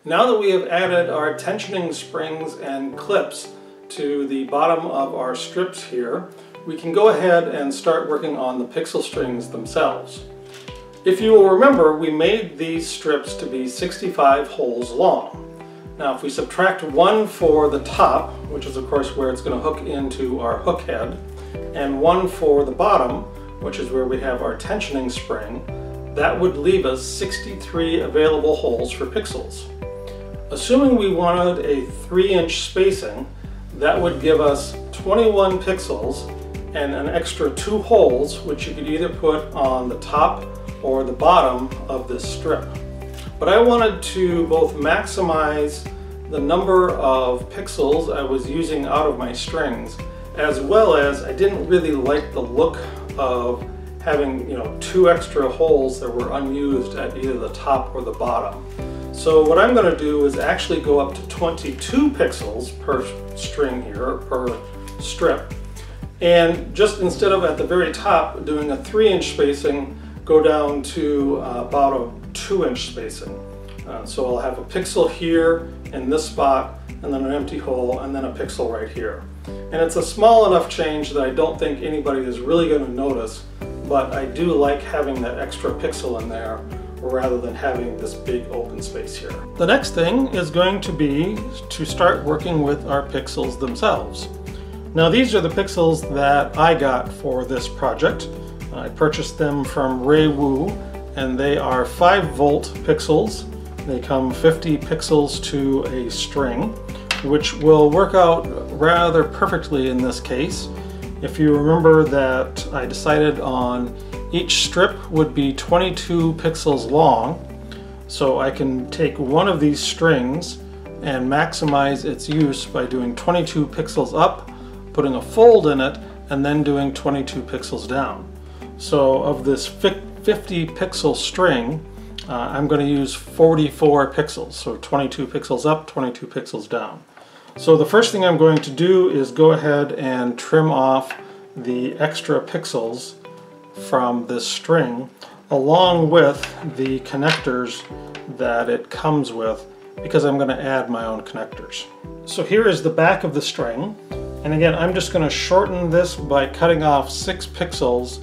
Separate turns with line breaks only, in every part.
Now that we have added our tensioning springs and clips to the bottom of our strips here, we can go ahead and start working on the pixel strings themselves. If you will remember, we made these strips to be 65 holes long. Now if we subtract one for the top, which is of course where it's going to hook into our hook head, and one for the bottom, which is where we have our tensioning spring, that would leave us 63 available holes for pixels. Assuming we wanted a 3-inch spacing, that would give us 21 pixels and an extra 2 holes, which you could either put on the top or the bottom of this strip. But I wanted to both maximize the number of pixels I was using out of my strings, as well as I didn't really like the look of having 2 extra holes that were unused at either the top or the bottom. So what I'm going to do is actually go up to 22 pixels per string here, per strip. And just instead of at the very top doing a 3-inch spacing, go down to about a 2-inch spacing. So I'll have a pixel here in this spot, and then an empty hole, and then a pixel right here. And it's a small enough change that I don't think anybody is really going to notice, but I do like having that extra pixel in there rather than having this big open space here. The next thing is going to be to start working with our pixels themselves. Now these are the pixels that I got for this project. I purchased them from Raywu, and they are 5-volt pixels. They come 50 pixels to a string, which will work out rather perfectly in this case. If you remember that I decided on each strip would be 22 pixels long, so I can take one of these strings and maximize its use by doing 22 pixels up, putting a fold in it, and then doing 22 pixels down. So of this 50 pixel string, I'm going to use 44 pixels, so 22 pixels up, 22 pixels down. So the first thing I'm going to do is go ahead and trim off the extra pixels from this string, along with the connectors that it comes with, because I'm going to add my own connectors. So here is the back of the string, and again I'm just going to shorten this by cutting off 6 pixels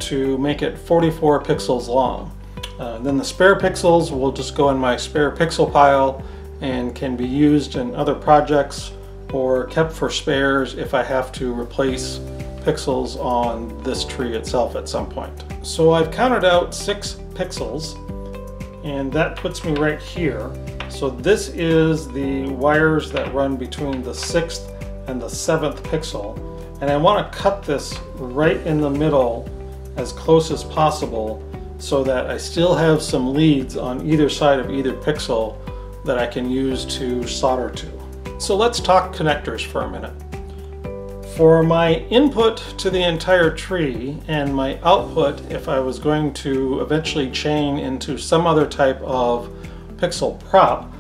to make it 44 pixels long. Then the spare pixels will just go in my spare pixel pile and can be used in other projects or kept for spares if I have to replace pixels on this tree itself at some point. So I've counted out 6 pixels, and that puts me right here. So this is the wires that run between the 6th and the 7th pixel, and I want to cut this right in the middle as close as possible so that I still have some leads on either side of either pixel that I can use to solder to. So let's talk connectors for a minute. For my input to the entire tree and my output, if I was going to eventually chain into some other type of pixel prop,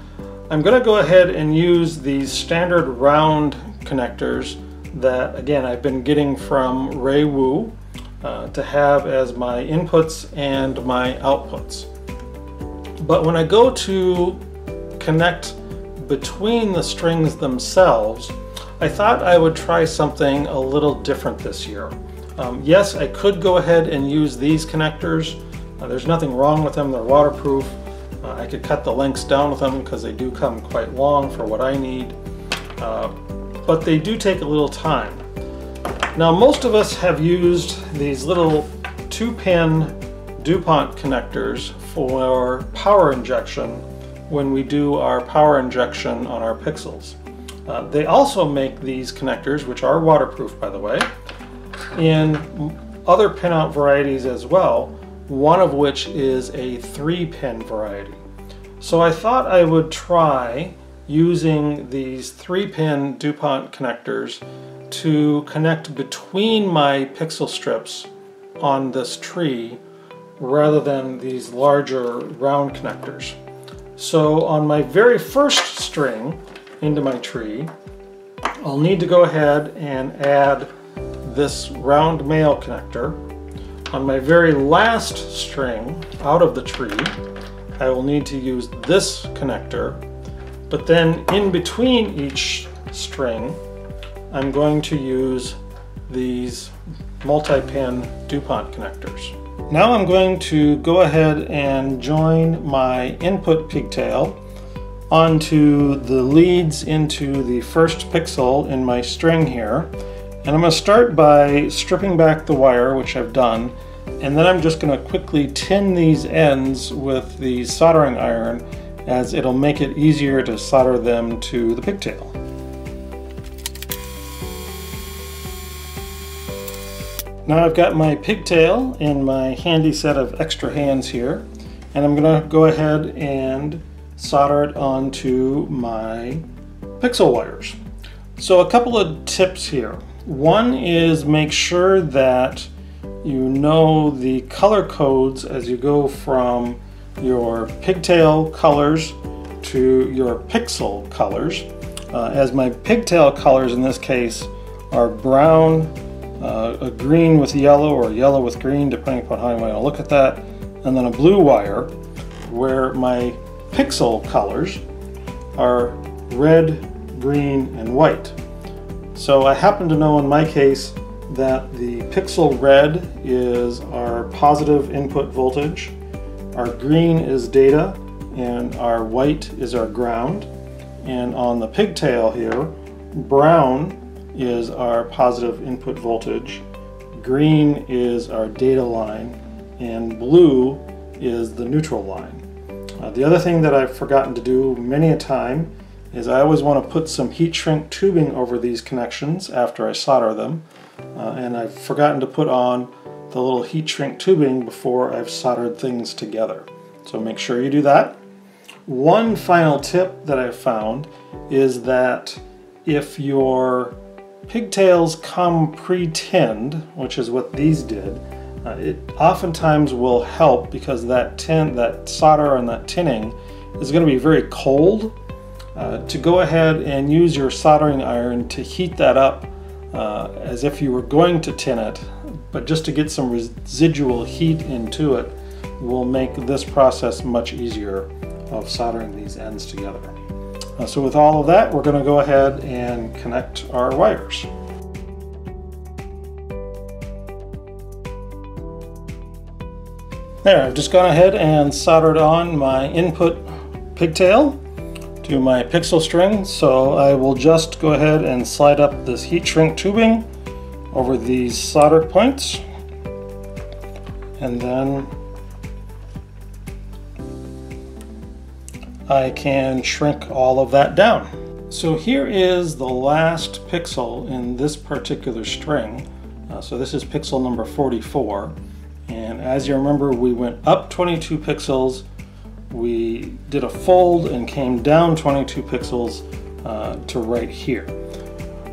I'm going to go ahead and use these standard round connectors that, again, I've been getting from Raywu to have as my inputs and my outputs. But when I go to connect between the strings themselves, I thought I would try something a little different this year. Yes, I could go ahead and use these connectors. There's nothing wrong with them, they're waterproof. I could cut the lengths down with them because they do come quite long for what I need. But they do take a little time. Now most of us have used these little 2-pin DuPont connectors for power injection when we do our power injection on our pixels. They also make these connectors, which are waterproof by the way, in other pinout varieties as well, one of which is a 3-pin variety. So I thought I would try using these 3-pin DuPont connectors to connect between my pixel strips on this tree rather than these larger round connectors. So on my very first string into my tree, I'll need to go ahead and add this round male connector. On my very last string out of the tree, I will need to use this connector, But then in between each string, I'm going to use these multi-pin DuPont connectors. Now I'm going to go ahead and join my input pigtail onto the leads into the first pixel in my string here. And I'm going to start by stripping back the wire, which I've done, and then I'm just going to quickly tin these ends with the soldering iron, as it'll make it easier to solder them to the pigtail. Now I've got my pigtail in my handy set of extra hands here, and I'm going to go ahead and solder it onto my pixel wires. So a couple of tips here. One is make sure that you know the color codes as you go from your pigtail colors to your pixel colors. As my pigtail colors in this case are brown, a green with yellow, or yellow with green, depending upon how you want to look at that, and then a blue wire, where my pixel colors are red, green, and white. So I happen to know in my case that the pixel red is our positive input voltage, our green is data, and our white is our ground. And on the pigtail here, brown is our positive input voltage, green is our data line, and blue is the neutral line. The other thing that I've forgotten to do many a time is I always want to put some heat shrink tubing over these connections after I solder them, and I've forgotten to put on the little heat shrink tubing before I've soldered things together. So make sure you do that. One final tip that I've found is that if your pigtails come pre-tinned, which is what these did, it oftentimes will help, because that solder and that tinning is going to be very cold, to go ahead and use your soldering iron to heat that up as if you were going to tin it, but just to get some residual heat into it will make this process much easier of soldering these ends together. So with all of that, we're going to go ahead and connect our wires. There, I've just gone ahead and soldered on my input pigtail to my pixel string, so I will just go ahead and slide up this heat shrink tubing over these solder points, and then I can shrink all of that down. So here is the last pixel in this particular string. So this is pixel number 44, and as you remember, we went up 22 pixels, we did a fold and came down 22 pixels to right here.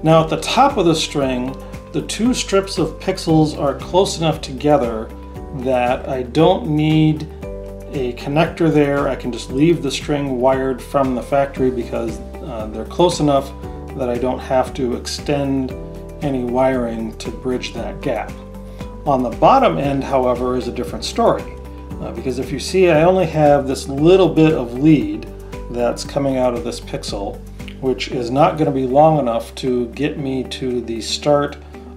Now at the top of the string, the two strips of pixels are close enough together that I don't need a connector there. I can just leave the string wired from the factory because they're close enough that I don't have to extend any wiring to bridge that gap. On the bottom end, however, is a different story. Because if you see, I only have this little bit of lead that's coming out of this pixel, which is not going to be long enough to get me to the start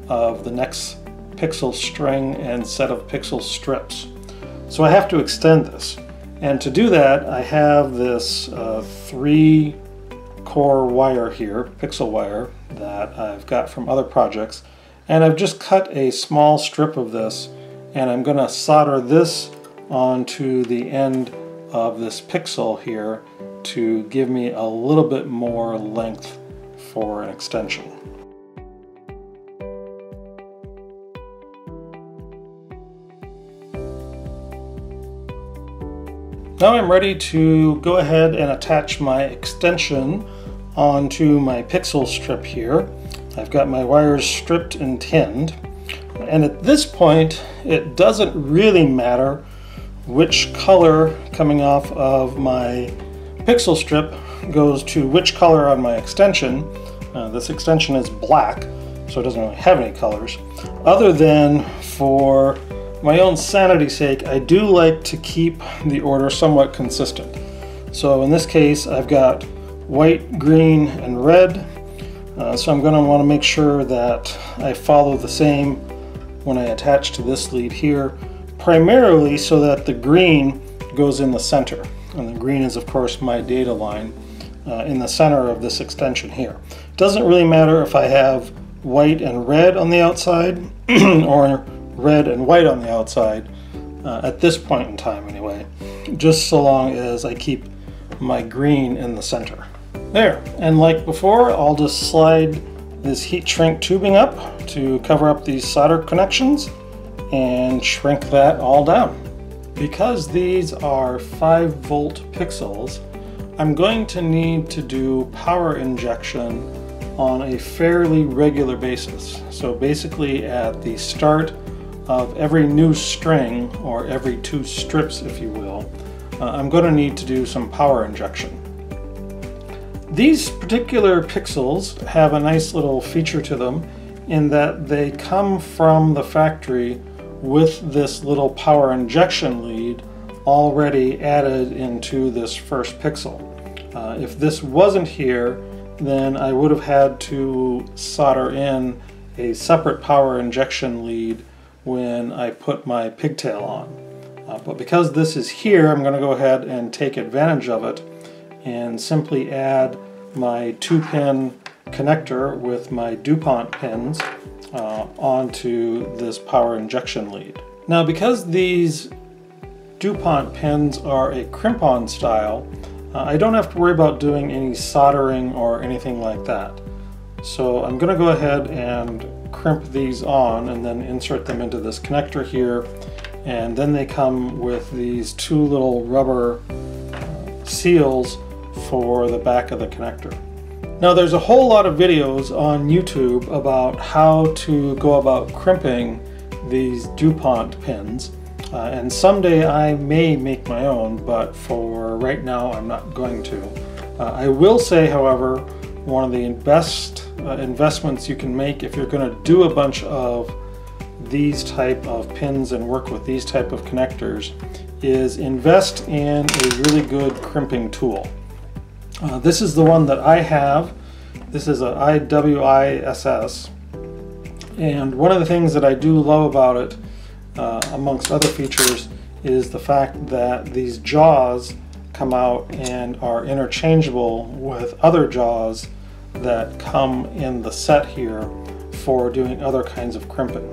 of the next pixel string and set of pixel strips. So I have to extend this. And to do that, I have this 3-core wire here, pixel wire, that I've got from other projects. And I've just cut a small strip of this, and I'm going to solder this onto the end of this pixel here to give me a little bit more length for an extension. Now I'm ready to go ahead and attach my extension onto my pixel strip here. I've got my wires stripped and tinned, and at this point it doesn't really matter which color coming off of my pixel strip goes to which color on my extension. This extension is black, so it doesn't really have any colors, other than for my own sanity's sake, I do like to keep the order somewhat consistent. So in this case, I've got white, green, and red. So I'm going to want to make sure that I follow the same when I attach to this lead here, primarily so that the green goes in the center. And the green is, of course, my data line in the center of this extension here. It doesn't really matter if I have white and red on the outside or red and white on the outside at this point in time anyway, just so long as I keep my green in the center. There, and like before, I'll just slide this heat shrink tubing up to cover up these solder connections and shrink that all down. Because these are 5-volt pixels, I'm going to need to do power injection on a fairly regular basis. So basically at the start of every new string, or every 2 strips if you will, I'm going to need to do some power injection. These particular pixels have a nice little feature to them in that they come from the factory with this little power injection lead already added into this first pixel. If this wasn't here, then I would have had to solder in a separate power injection lead when I put my pigtail on. But because this is here, I'm going to go ahead and take advantage of it and simply add my 2-pin connector with my DuPont pins onto this power injection lead. Now, because these DuPont pins are a crimp-on style, I don't have to worry about doing any soldering or anything like that. So I'm going to go ahead and crimp these on and then insert them into this connector here, and then they come with these 2 little rubber seals for the back of the connector. Now, there's a whole lot of videos on YouTube about how to go about crimping these DuPont pins, and someday I may make my own, but for right now I'm not going to. I will say, however, one of the best investments you can make if you're going to do a bunch of these type of pins and work with these type of connectors is invest in a really good crimping tool. This is the one that I have. This is an IWISS, and one of the things that I do love about it, amongst other features, is the fact that these jaws come out and are interchangeable with other jaws that come in the set here for doing other kinds of crimping.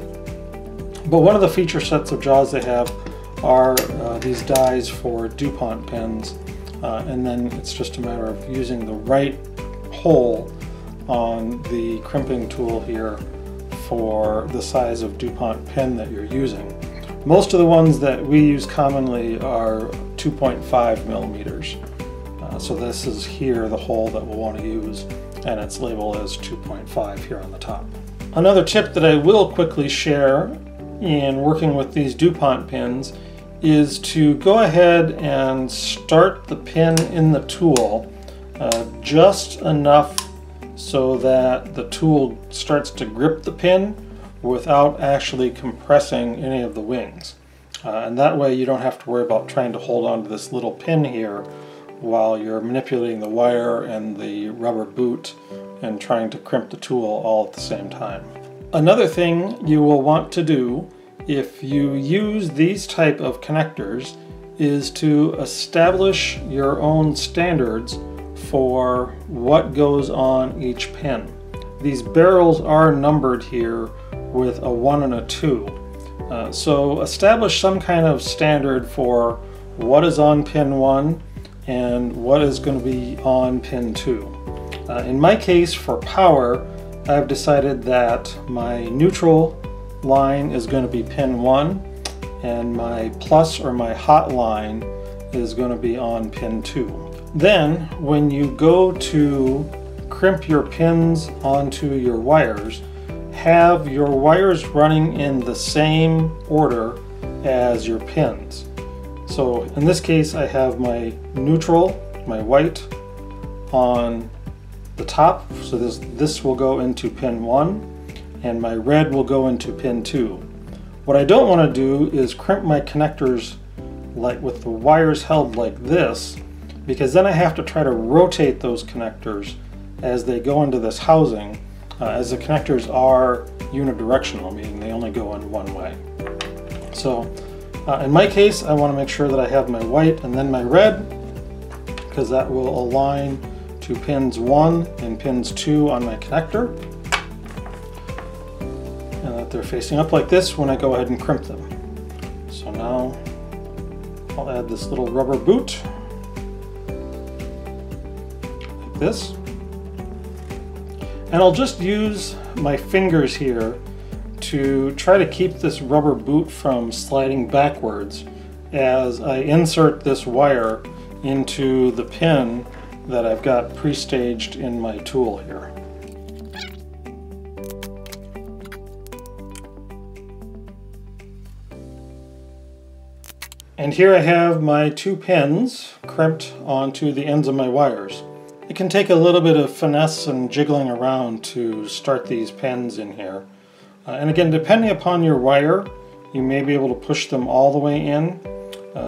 But one of the feature sets of jaws they have are these dies for DuPont pins. And then it's just a matter of using the right hole on the crimping tool here for the size of DuPont pin that you're using. Most of the ones that we use commonly are 2.5 millimeters. So this is here the hole that we'll want to use, and it's labeled as 2.5 here on the top. Another tip that I will quickly share in working with these DuPont pins is to go ahead and start the pin in the tool just enough so that the tool starts to grip the pin without actually compressing any of the wings. And that way you don't have to worry about trying to hold on to this little pin here while you're manipulating the wire and the rubber boot and trying to crimp the tool all at the same time. Another thing you will want to do if you use these type of connectors is to establish your own standards for what goes on each pin. These barrels are numbered here with a 1 and a 2. So establish some kind of standard for what is on pin 1 and what is going to be on pin 2. In my case, for power, I've decided that my neutral line is going to be pin 1 and my plus or my hot line is going to be on pin 2. Then when you go to crimp your pins onto your wires, have your wires running in the same order as your pins. So in this case I have my neutral, my white, on the top, so this will go into pin 1 and my red will go into pin 2. What I don't want to do is crimp my connectors like with the wires held like this because then I have to try to rotate those connectors as they go into this housing, as the connectors are unidirectional, meaning they only go in one way. So in my case, I want to make sure that I have my white and then my red, because that will align to pins 1 and pins 2 on my connector, and that they're facing up like this when I go ahead and crimp them. So now I'll add this little rubber boot like this, and I'll just use my fingers here to try to keep this rubber boot from sliding backwards as I insert this wire into the pin that I've got pre-staged in my tool here. And here I have my 2 pins crimped onto the ends of my wires. It can take a little bit of finesse and jiggling around to start these pins in here. And again, depending upon your wire, you may be able to push them all the way in.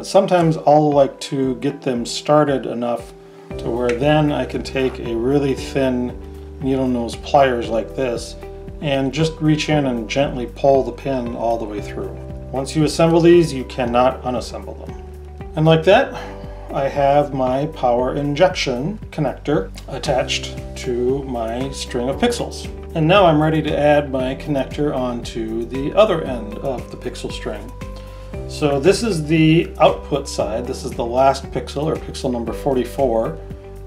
Sometimes I'll like to get them started enough to where then I can take a really thin needle nose pliers like this and just reach in and gently pull the pin all the way through. Once you assemble these, you cannot unassemble them. And like that, I have my power injection connector attached to my string of pixels. And now I'm ready to add my connector onto the other end of the pixel string. So this is the output side. This is the last pixel, or pixel number 44,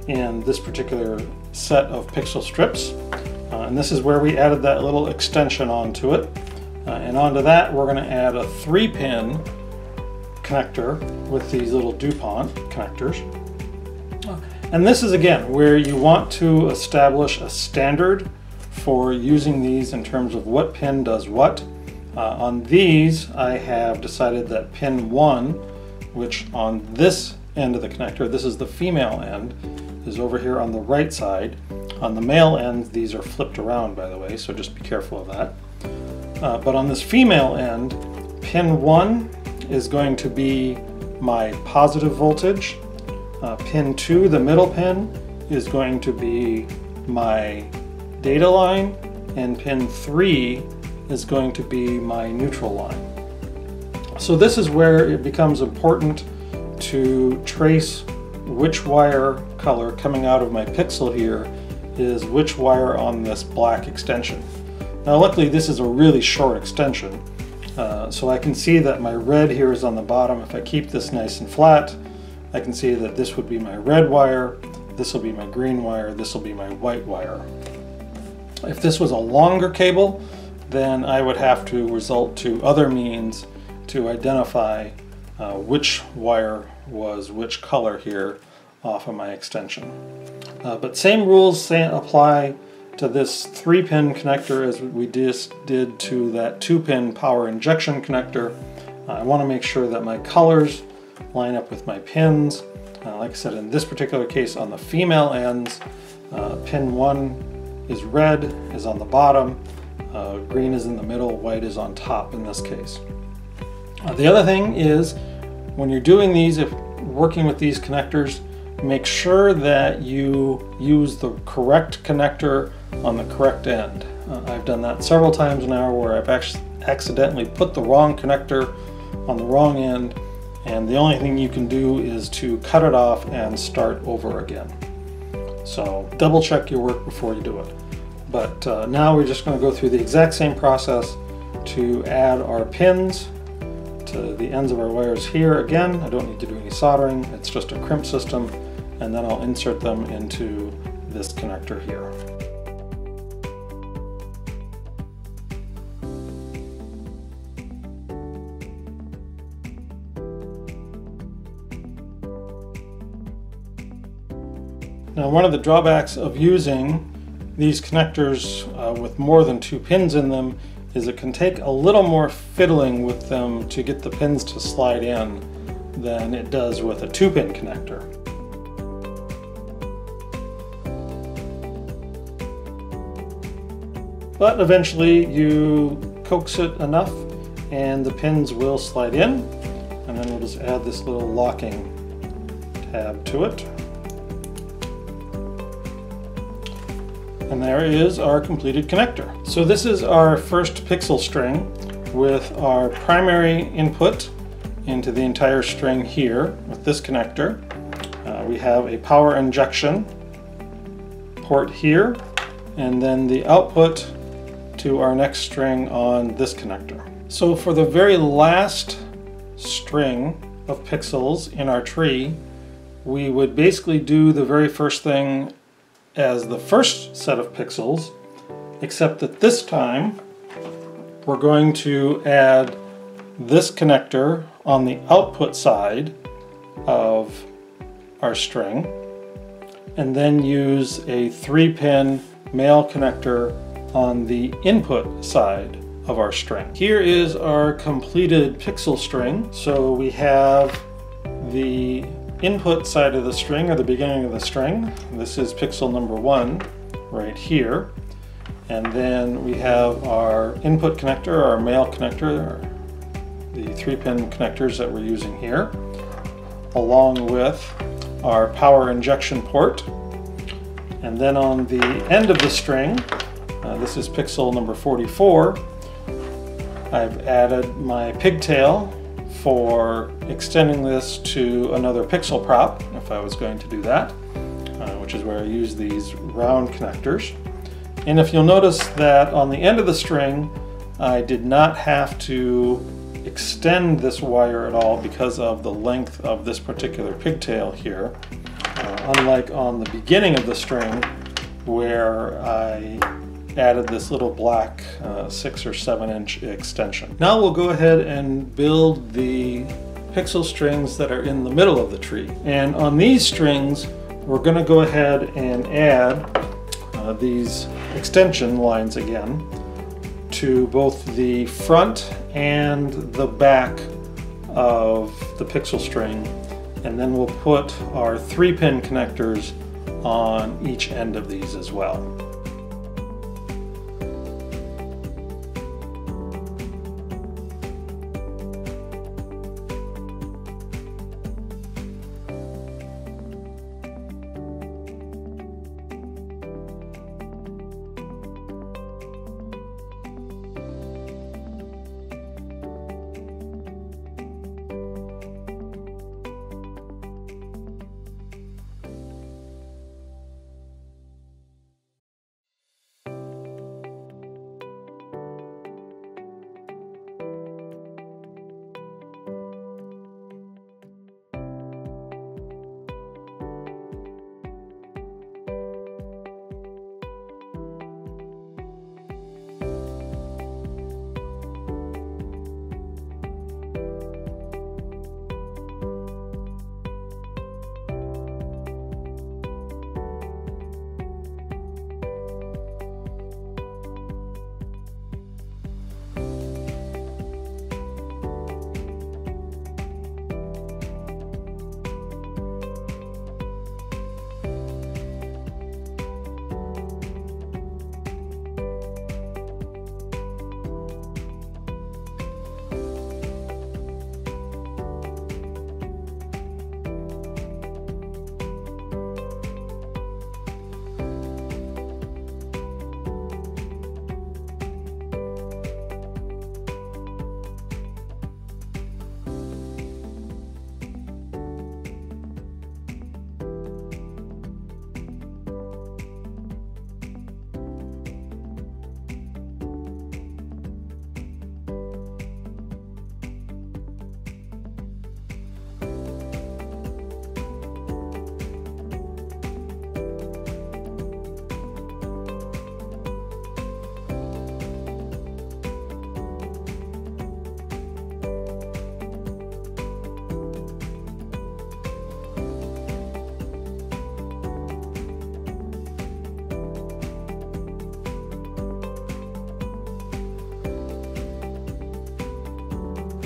in this particular set of pixel strips. And this is where we added that little extension onto it. And onto that, we're going to add a 3-pin connector with these little DuPont connectors. And this is, again, where you want to establish a standard for using these in terms of what pin does what. On these, I have decided that pin 1, which on this end of the connector, this is the female end, is over here on the right side. On the male end, these are flipped around, by the way, so just be careful of that. But on this female end, pin 1 is going to be my positive voltage. Pin 2, the middle pin, is going to be my data line, and pin 3 is going to be my neutral line. So this is where it becomes important to trace which wire color coming out of my pixel here is which wire on this black extension. Now luckily this is a really short extension, so I can see that my red here is on the bottom. If I keep this nice and flat, I can see that this would be my red wire, this will be my green wire, this will be my white wire. If this was a longer cable, then I would have to resort to other means to identify which wire was which color here off of my extension. But same rules apply to this 3-pin connector as we just did to that 2-pin power injection connector. I want to make sure that my colors line up with my pins. Like I said, in this particular case on the female ends, pin 1 is red, is on the bottom, green is in the middle, white is on top in this case. The other thing is, when you're doing these, if working with these connectors, make sure that you use the correct connector on the correct end. I've done that several times now where I've actually accidentally put the wrong connector on the wrong end, and the only thing you can do is to cut it off and start over again. So double check your work before you do it. But now we're just going to go through the exact same process to add our pins to the ends of our wires here. Again, I don't need to do any soldering, it's just a crimp system, and then I'll insert them into this connector here. Now, one of the drawbacks of using these connectors with more than 2 pins in them is it can take a little more fiddling with them to get the pins to slide in than it does with a 2-pin connector. But eventually you coax it enough and the pins will slide in, and then we'll just add this little locking tab to it. And there is our completed connector. So this is our first pixel string with our primary input into the entire string here with this connector. We have a power injection port here, and then the output to our next string on this connector. So for the very last string of pixels in our tree, we would basically do the very first thing as the first set of pixels, except that this time we're going to add this connector on the output side of our string, and then use a 3-pin male connector on the input side of our string. Here is our completed pixel string. So we have the input side of the string, or the beginning of the string. This is pixel number 1 right here. And then we have our input connector, our male connector, the 3-pin connectors that we're using here, along with our power injection port. And then on the end of the string, this is pixel number 44, I've added my pigtail for extending this to another pixel prop, if I was going to do that, which is where I use these round connectors. And if you'll notice that on the end of the string, I did not have to extend this wire at all because of the length of this particular pigtail here, unlike on the beginning of the string where I added this little black 6 or 7 inch extension. Now we'll go ahead and build the pixel strings that are in the middle of the tree. And on these strings, we're going to go ahead and add these extension lines again to both the front and the back of the pixel string. And then we'll put our 3-pin connectors on each end of these as well.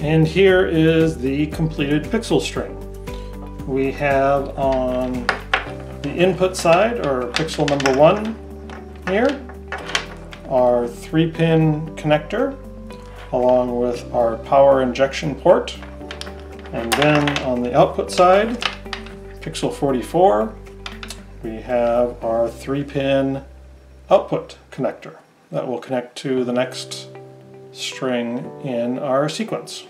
And here is the completed pixel string. We have on the input side, or pixel number 1 here, our 3-pin connector along with our power injection port. And then on the output side, pixel 44, we have our 3-pin output connector that will connect to the next string in our sequence.